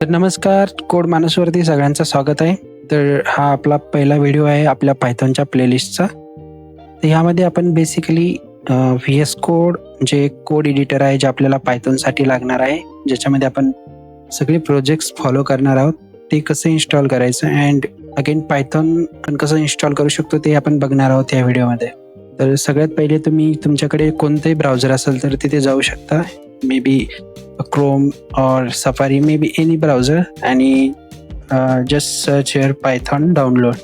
तर नमस्कार, कोड मानसवरती सगळ्यांचं स्वागत आहे. तर हा आपला पहिला व्हिडिओ आहे आपल्या पायथॉनच्या प्लेलिस्टचा. तर ह्यामध्ये आपण बेसिकली व्ही-एस कोड जे कोड एडिटर आहे जे आपल्याला पायथॉनसाठी लागणार आहे, ज्याच्यामध्ये आपण सगळे प्रोजेक्ट्स फॉलो करणार आहोत, ते कसं इन्स्टॉल करायचं अँड अगेन पायथॉन आपण कसं इन्स्टॉल करू शकतो ते आपण बघणार आहोत या व्हिडिओमध्ये. तर सगळ्यात पहिले तुम्ही तुमच्याकडे कोणतेही ब्राउझर असेल तर तिथे जाऊ शकता. May be Chrome or Safari, maybe any browser, आणि just search here Python download.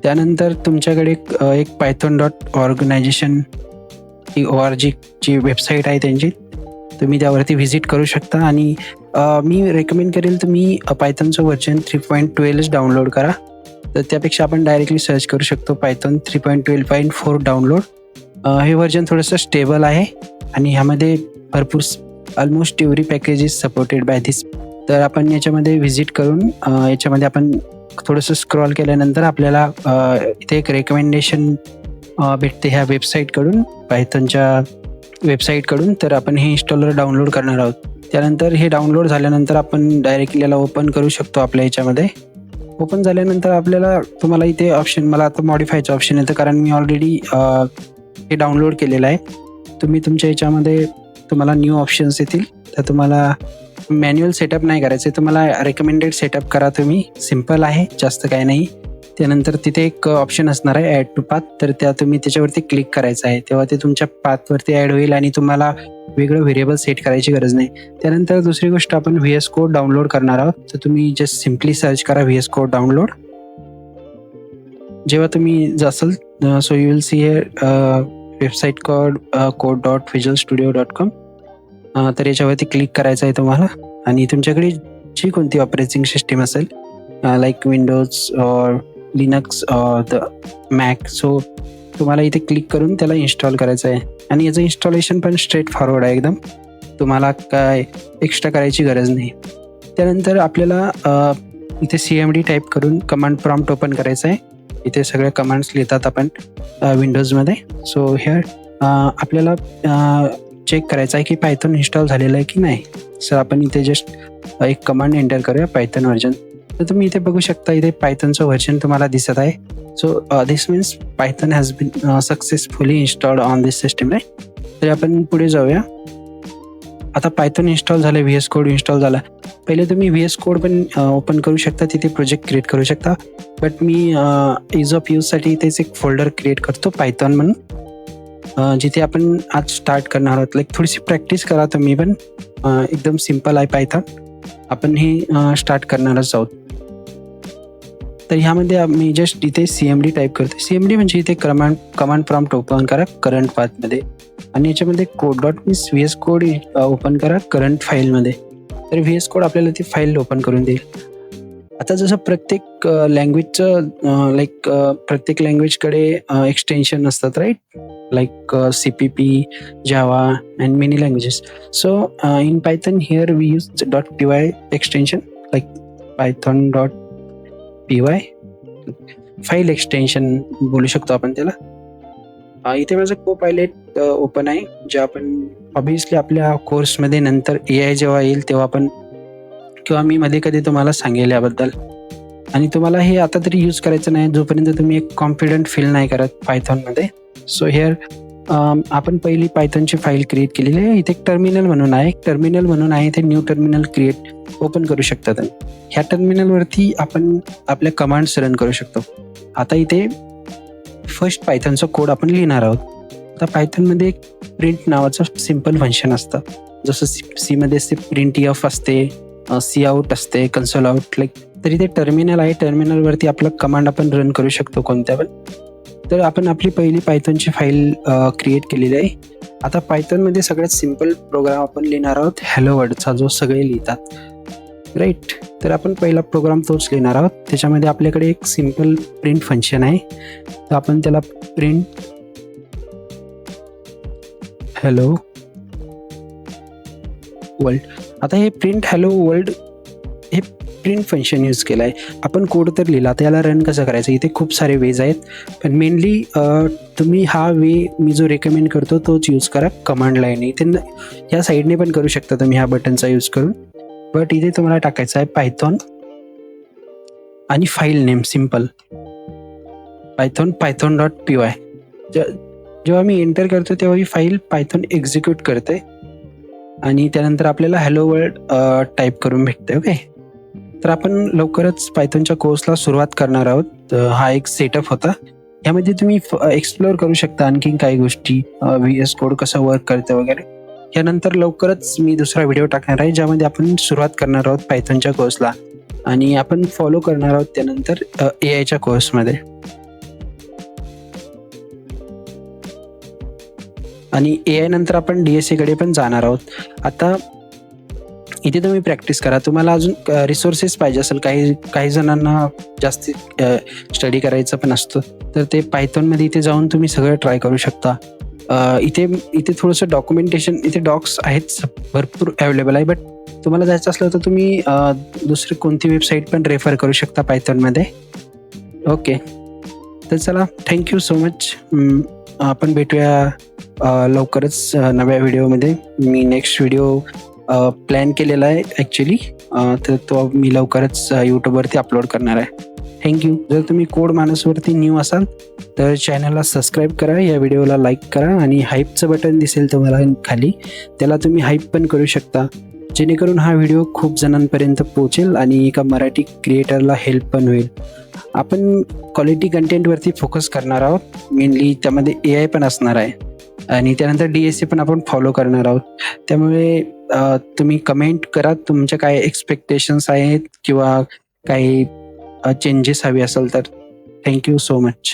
त्यानंतर तुमच्याकडे एक python.organization ही ORG ची वेबसाईट आहे त्यांची, तुम्ही त्यावरती व्हिजिट करू शकता. आणि मी रेकमेंड करेल तुम्ही पायथॉनचं व्हर्जन 3.12 डाउनलोड करा. तर त्यापेक्षा आपण डायरेक्टली सर्च करू शकतो पायथॉन 3.12.4 डाउनलोड. हे व्हर्जन थोडंसं स्टेबल आहे आणि ह्यामध्ये भरपूर almost every package is supported by this. तर आपण याच्यामध्ये व्हिजिट करून याच्यामध्ये आपण थोडंसं स्क्रॉल केल्यानंतर आपल्याला इथे एक रेकमेंडेशन भेटते ह्या वेबसाईटकडून, पायथॉनच्या वेबसाईटकडून. तर आपण हे इन्स्टॉलर डाउनलोड करणार आहोत. त्यानंतर हे डाउनलोड झाल्यानंतर आपण डायरेक्टली याला ओपन करू शकतो आपल्या याच्यामध्ये. ओपन झाल्यानंतर आपल्याला तुम्हाला इथे ऑप्शन, मला आता मॉडिफायचं ऑप्शन येतं कारण मी ऑलरेडी हे डाउनलोड केलेलं आहे. तुम्ही तुमच्या याच्यामध्ये तुम्हाला न्यू ऑप्शन्स येतील. तर तुम्हाला मॅन्युअल सेटअप नाही करायचं आहे, तुम्हाला रेकमेंडेड सेटअप करा तुम्ही. सिम्पल आहे, जास्त काही नाही. त्यानंतर तिथे एक ऑप्शन असणार आहे ॲड टू पाथ, तर तुम्ही त्याच्यावरती क्लिक करायचं आहे. तेव्हा ते तुमच्या पाथवरती ॲड होईल आणि तुम्हाला वेगळं व्हेरिएबल सेट करायची गरज नाही. त्यानंतर दुसरी गोष्ट, आपण व्ही-एस कोड डाउनलोड करणार आहोत. तर तुम्ही जस्ट सिम्पली सर्च करा व्ही-एस कोड डाउनलोड. जेव्हा तुम्ही जासाल so you will see here website code.visualstudio.com. तर याच्यावरती क्लिक करायचं आहे तुम्हाला. आणि तुमच्याकडे जी कोणती ऑपरेटिंग सिस्टीम असेल, लाईक विंडोज और लिनक्स और द मॅक, सो तुम्हाला इथे क्लिक करून त्याला इन्स्टॉल करायचं आहे. आणि याचं इन्स्टॉलेशन पण स्ट्रेट फॉरवर्ड आहे एकदम, तुम्हाला काय एक्स्ट्रा करायची गरज नाही. त्यानंतर आपल्याला इथे CMD टाईप करून कमांड प्रॉम्प्ट ओपन करायचं आहे. इथे सगळे कमांड्स लिहितात आपण विंडोजमध्ये. सो हिअर आपल्याला चेक करायचं आहे की पायथॉन इन्स्टॉल झालेलं आहे की नाही. सर आपण इथे जस्ट एक कमांड एंटर करूया, पायथॉन व्हर्जन. तर तुम्ही इथे बघू शकता, इथे पायथॉनचं व्हर्जन तुम्हाला दिसत आहे. So this means Python has been successfully installed on this system, right. तर आपण पुढे जाऊया. आता पायथॉन इन्स्टॉल झालं, व्ही-एस कोड इन्स्टॉल झाला. पहिले तुम्ही व्ही-एस कोड पण ओपन करू शकता, तिथे प्रोजेक्ट क्रिएट करू शकता. बट मी इज ऑफ यूजसाठी इथेच एक फोल्डर क्रिएट करतो पायथॉन म्हणून, जिथे आपण आज स्टार्ट करणार आहोत. लाईक थोडीशी प्रॅक्टिस करा तुम्ही पण, एकदम सिम्पल आहे पायथॉन. आपण हे स्टार्ट करणारच आहोत. तर ह्यामध्ये मी जस्ट इथे CMD टाईप करतो. CMD म्हणजे इथे कमांड प्रॉम्प्ट ओपन करा करंट पाथमध्ये, आणि याच्यामध्ये code dot means V-S code open करा करंट फाईलमध्ये. तर व्ही-एस कोड आपल्याला ती फाईल ओपन करून देईल. आता जसं प्रत्येक लँग्वेजचं लाईक प्रत्येक लँग्वेजकडे एक्सटेन्शन असतात, राईट. Like CPP, Java and many languages. So in Python here we use .py extension, like python.py file extension बोलू शकतो आपण त्याला. इथे माझं को-पायलट ओपन आहे, जे आपण ऑब्व्हियसली आपल्या कोर्समध्ये नंतर AI जेव्हा येईल तेव्हा आपण, किंवा मी मध्ये कधी तुम्हाला सांगेल याबद्दल. आणि तुम्हाला हे आता तरी यूज करायचं नाही जोपर्यंत तुम्ही एक कॉन्फिडंट फील नाही करत पायथॉनमध्ये. सो हिअर आपण पहिली पायथॉनची फाईल क्रिएट केलेली आहे. इथे एक टर्मिनल म्हणून आहे, ते न्यू टर्मिनल क्रिएट ओपन करू शकतात. ह्या टर्मिनलवरती आपण आपल्या कमांड्स रन करू शकतो. आता इथे फर्स्ट पायथॉनचा कोड आपण लिहिणार आहोत. आता पायथॉनमध्ये एक प्रिंट नावाचं सिम्पल फंक्शन असतं, जसं सीमध्ये असते प्रिंट एफ असते, सी आउट असते, कन्सोल आउट, लाईक. तर इथे टर्मिनल आहे, टर्मिनलवरती आपला कमांड आपण रन करू शकतो कोणत्या पण. तर आपण आपली पहिली पायथॉनची फाईल क्रिएट केलेली आहे. आता पायथॉनमध्ये सगळ्यात सिम्पल प्रोग्राम आपण लिहिणार आहोत, हॅलो वर्डचा, जो सगळे लिहितात, राईट. तर आपण पहिला प्रोग्राम तोच लिहिणार आहोत. त्याच्यामध्ये आपल्याकडे एक सिम्पल प्रिंट फंक्शन आहे, तर आपण त्याला प्रिंट हॅलो वर्ल्ड. आता हे प्रिंट हॅलो वर्ल्ड हे प्रिंट फंक्शन यूज केलं आहे. आपण कोड तर लिहिला, आता याला रन कसं करायचं, इथे खूप सारे वेज आहेत. पण मेनली तुम्ही हा वे मी जो रेकमेंड करतो तोच यूज करा, कमांड लाईन. इथे ह्या साईडने पण करू शकता तुम्ही ह्या बटनचा यूज करून. बट इथे तुम्हाला टाकायचं आहे पायथॉन आणि फाईल नेम सिम्पल python.py. जेव्हा मी एंटर करतो तेव्हा ही फाईल पायथॉन एक्झिक्यूट करते आणि त्यानंतर आपल्याला हॅलो वर्ल्ड टाईप करून भेटते. ओके, तर आपण लवकरच पायथॉनच्या कोर्सला सुरुवात करणार आहोत. हा एक सेटअप होता. यामध्ये तुम्ही एक्सप्लोअर करू शकता आणखी काही गोष्टी, VS कोड कसं वर्क करतं वगैरे. यानंतर लवकरच मी दुसरा व्हिडिओ टाकणार आहे ज्यामध्ये आपण सुरुवात करणार आहोत पायथॉनच्या कोर्सला आणि आपण फॉलो करणार आहोत त्यानंतर AI कोर्समध्ये. आणि AI नंतर आपण DSA कडे पण जाणार आहोत. आता इथे तुम्ही प्रॅक्टिस करा. तुम्हाला अजून रिसोर्सेस पाहिजे असेल, काही जणांना जास्त स्टडी करायचं पण असतं, तर ते पायथॉनमध्ये इथे जाऊन तुम्ही सगळं ट्राय करू शकता. इथे थोडंसं डॉक्युमेंटेशन, इथे डॉक्स आहेत भरपूर अवेलेबल आहे. बट तुम्हाला जायचं असलं तर तुम्ही दुसरी कोणती वेबसाईट पण रेफर करू शकता पायथॉनमध्ये. ओके, तर चला, थँक्यू सो मच. आपण भेटूया लवकरच नव्या व्हिडिओमध्ये. मी नेक्स्ट व्हिडिओ प्लॅन केलेला आहे ॲक्च्युली, तर तो मी लवकरच यूट्यूबवरती अपलोड करणार आहे. थँक्यू. जर तुम्ही कोड मानसवरती न्यू असाल तर चॅनलला सबस्क्राईब करा, या व्हिडिओला लाईक करा आणि हाईपचं बटन दिसेल तुम्हाला खाली, त्याला तुम्ही हाईप पण करू शकता, जेणेकरून हा व्हिडिओ खूप जणांपर्यंत पोहोचेल आणि एका मराठी क्रिएटरला हेल्प पण होईल. आपण क्वालिटी कंटेंटवरती फोकस करणार आहोत मेनली, त्यामध्ये AI पण असणार आहे आणि त्यानंतर DSA पण आपण फॉलो करणार आहोत. त्यामुळे तुम्ही कमेंट करा तुमच्या काय एक्सपेक्टेशन्स आहेत किंवा काही चेंजेस हवे असेल तर. Thank you so much.